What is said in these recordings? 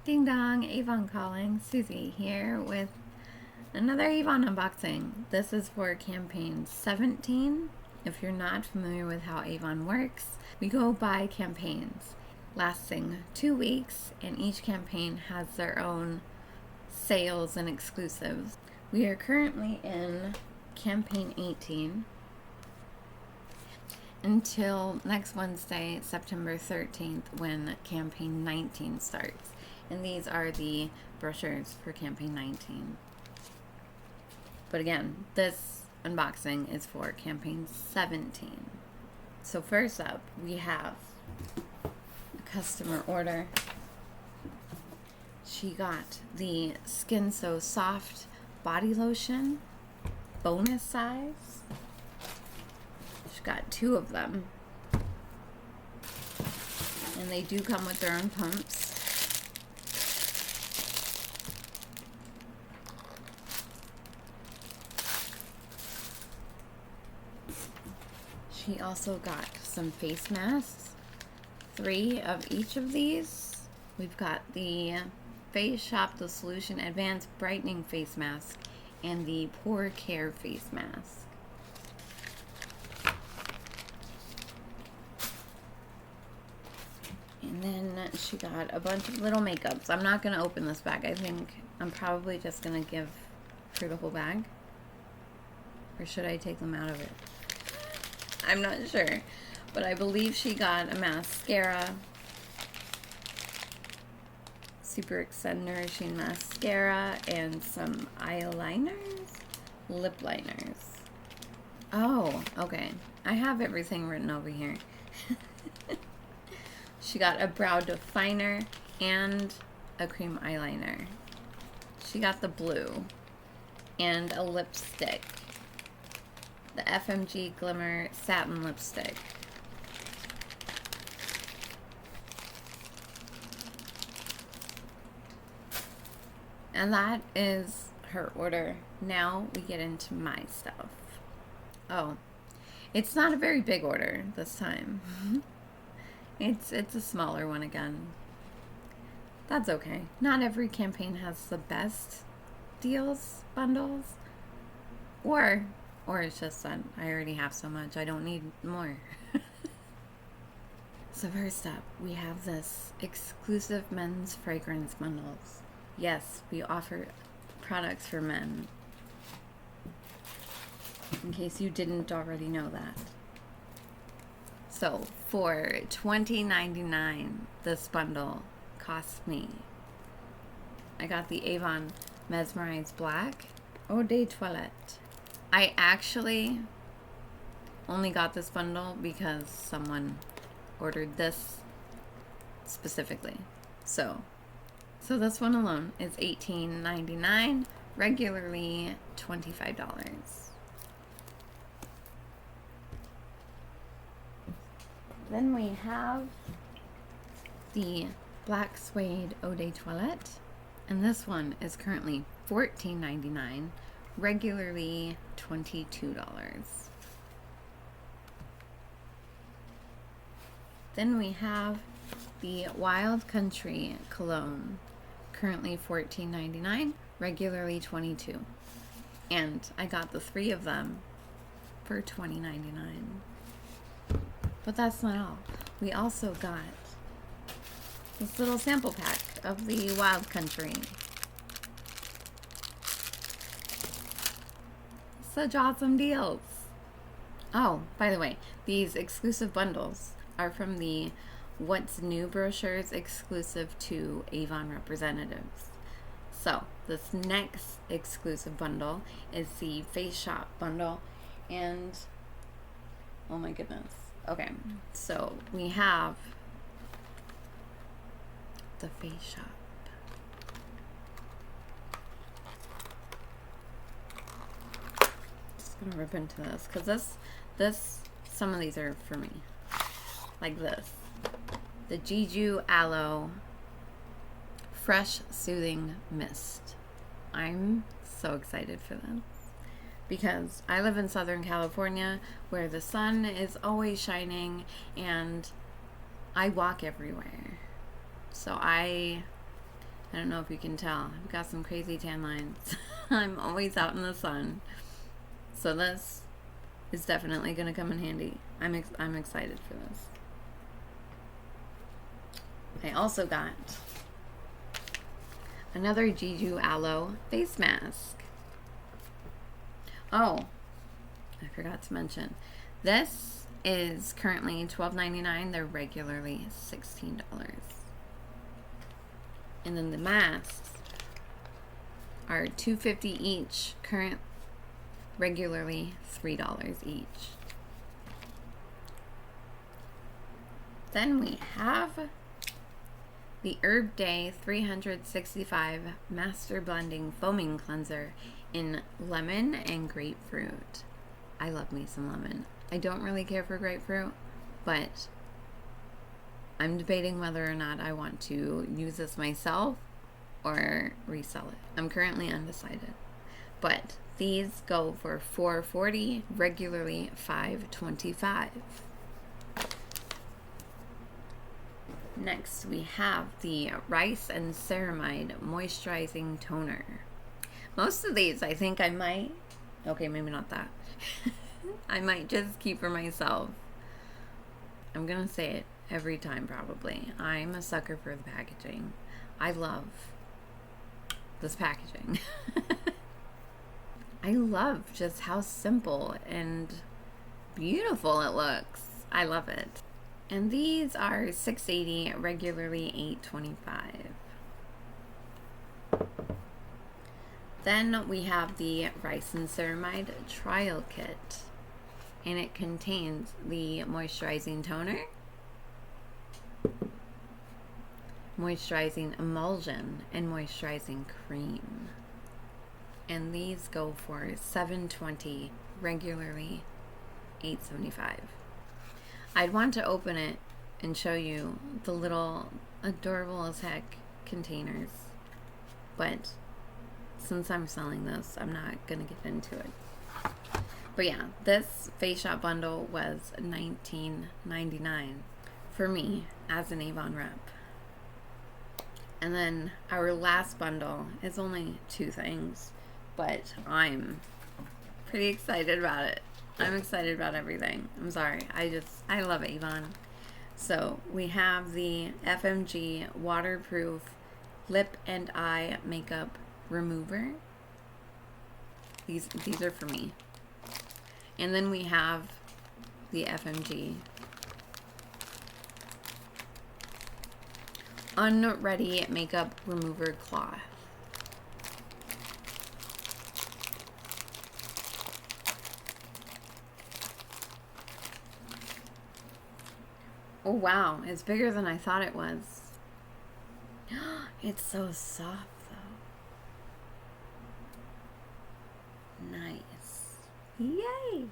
Ding dong, Avon calling. Susie here with another Avon unboxing. This is for campaign 17. If you're not familiar with how Avon works, we go by campaigns lasting 2 weeks, and each campaign has their own sales and exclusives. We are currently in campaign 18 until next Wednesday, September 13th, when campaign 19 starts. And these are the brochures for campaign 19. But again, this unboxing is for campaign 17. So first up, we have a customer order. She got the Skin So Soft body lotion, bonus size. She got 2 of them. And they do come with their own pumps. She also got some face masks, 3 of each of these. We've got the Face Shop The Solution Advanced Brightening Face Mask and the Pore Care Face Mask. And then she got a bunch of little makeups. I'm not going to open this bag. I think I'm probably just going to give her the whole bag. Or should I take them out of it? I'm not sure, but I believe she got a mascara, Super Extend Nourishing Mascara, and some eyeliners, lip liners. Oh, okay. I have everything written over here. She got a brow definer and a cream eyeliner. She got the blue and a lipstick. The FMG Glimmer Satin Lipstick. And that is her order. Now we get into my stuff. Oh, it's not a very big order this time. It's a smaller one again. That's okay. Not every campaign has the best deals, bundles, or it's just that I already have so much, I don't need more. So first up, we have this exclusive men's fragrance bundles. Yes, we offer products for men, in case you didn't already know that. So for $20.99, this bundle cost me. I got the Avon Mesmerize Black Eau de Toilette. I actually only got this bundle because someone ordered this specifically. So this one alone is $18.99, regularly $25. Then we have the Black Suede Eau de Toilette, and this one is currently $14.99, regularly $22. Then we have the Wild Country Cologne, currently $14.99, regularly $22. And I got the 3 of them for $20.99. But that's not all. We also got this little sample pack of the Wild Country. Such awesome deals. Oh, by the way, these exclusive bundles are from the What's New brochures exclusive to Avon representatives. So this next exclusive bundle is the Face Shop bundle, and oh my goodness. Okay, so we have the Face Shop. Gonna rip into this because this some of these are for me, like this, the Jeju Aloe Fresh Soothing Mist. I'm so excited for this because I live in Southern California where the sun is always shining and I walk everywhere. So I I don't know if you can tell. I've got some crazy tan lines. I'm always out in the sun. So this is definitely going to come in handy. I'm excited for this. I also got another Jeju Aloe face mask. Oh, I forgot to mention. This is currently $12.99. They're regularly $16. And then the masks are $2.50 each, regularly $3 each. Then we have the Herb Day 365 Master Blending Foaming Cleanser in lemon and grapefruit. I love me some lemon. I don't really care for grapefruit, but I'm debating whether or not I want to use this myself or resell it. I'm currently undecided. But these go for $4.40, regularly $5.25. Next, we have the Rice and Ceramide Moisturizing Toner. Most of these, I think I might, okay, maybe not that. I might just keep for myself. I'm gonna say it every time probably. I'm a sucker for the packaging. I love this packaging. I love just how simple and beautiful it looks. I love it. And these are $6.80, regularly $8.25. Then we have the Rice and Ceramide Trial Kit. And it contains the moisturizing toner, moisturizing emulsion, and moisturizing cream. And these go for $7.20, regularly $8.75. I'd want to open it and show you the little adorable as heck containers, but since I'm selling this, I'm not gonna get into it. But yeah, this Face Shop bundle was $19.99 for me as an Avon rep. And then our last bundle is only 2 things, but I'm pretty excited about it. I'm excited about everything. I'm sorry. I love Avon. So we have the FMG Waterproof Lip and Eye Makeup Remover. These are for me. And then we have the FMG Unready Makeup Remover Cloth. Oh wow, it's bigger than I thought it was. It's so soft though. Nice. Yay!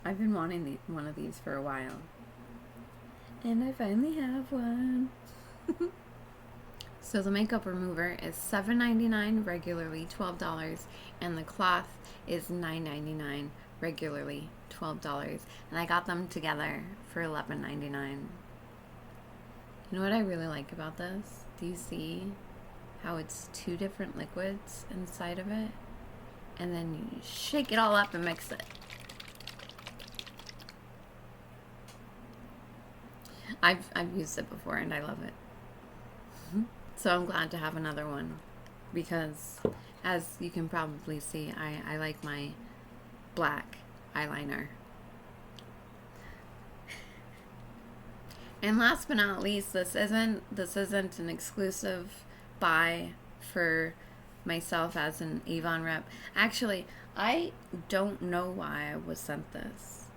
I've been wanting one of these for a while. And I finally have one. So the makeup remover is $7.99, regularly $12, and the cloth is $9.99, regularly $12. And I got them together for $11.99. You know what I really like about this? Do you see how it's 2 different liquids inside of it? And then you shake it all up and mix it. I've used it before and I love it. So I'm glad to have another one because, as you can probably see, I like my black eyeliner. And last but not least, this isn't an exclusive buy for myself as an Avon rep. Actually, I don't know why I was sent this.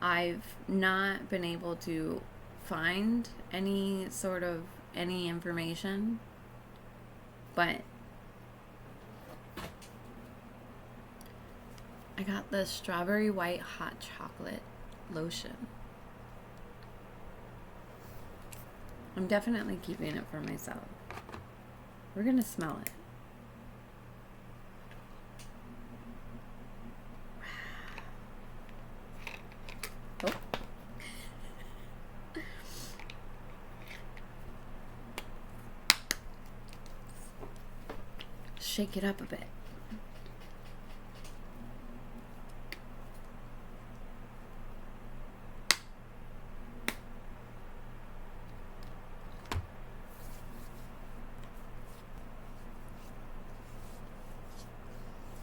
I've not been able to find any information, but I got the strawberry white hot chocolate lotion. I'm definitely keeping it for myself. We're gonna smell it. Oh. shake it up a bit.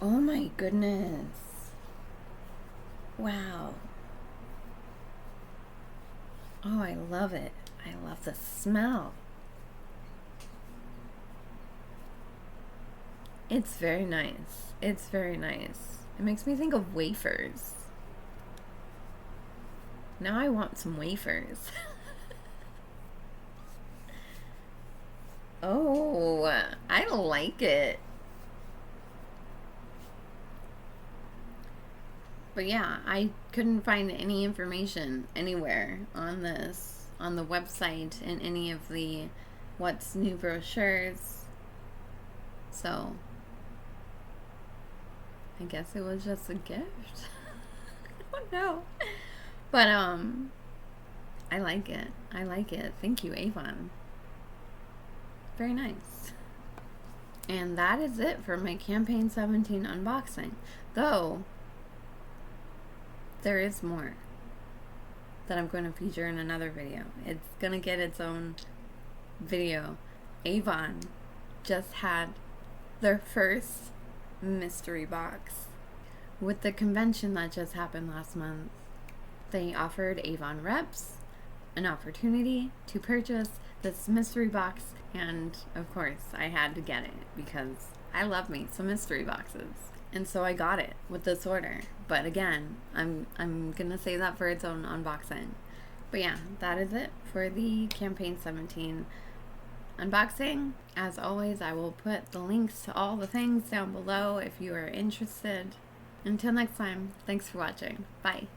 Oh my goodness. Wow. Oh, I love it. I love the smell. It's very nice. It's very nice. It makes me think of wafers. Now I want some wafers. Oh, I like it. But yeah, I couldn't find any information anywhere on this, on the website, in any of the What's New brochures. So, I guess it was just a gift. I don't know. But, I like it. I like it. Thank you, Avon. Very nice. And that is it for my Campaign 17 unboxing. Though, there is more that I'm going to feature in another video. It's going to get its own video. Avon just had their first mystery box. With the convention that just happened last month, they offered Avon reps an opportunity to purchase this mystery box, and of course I had to get it because I love me some mystery boxes. And so I got it with this order. But again, I'm gonna save that for its own unboxing. But yeah, that is it for the Campaign 17 unboxing. As always, I will put the links to all the things down below if you are interested. Until next time, thanks for watching. Bye.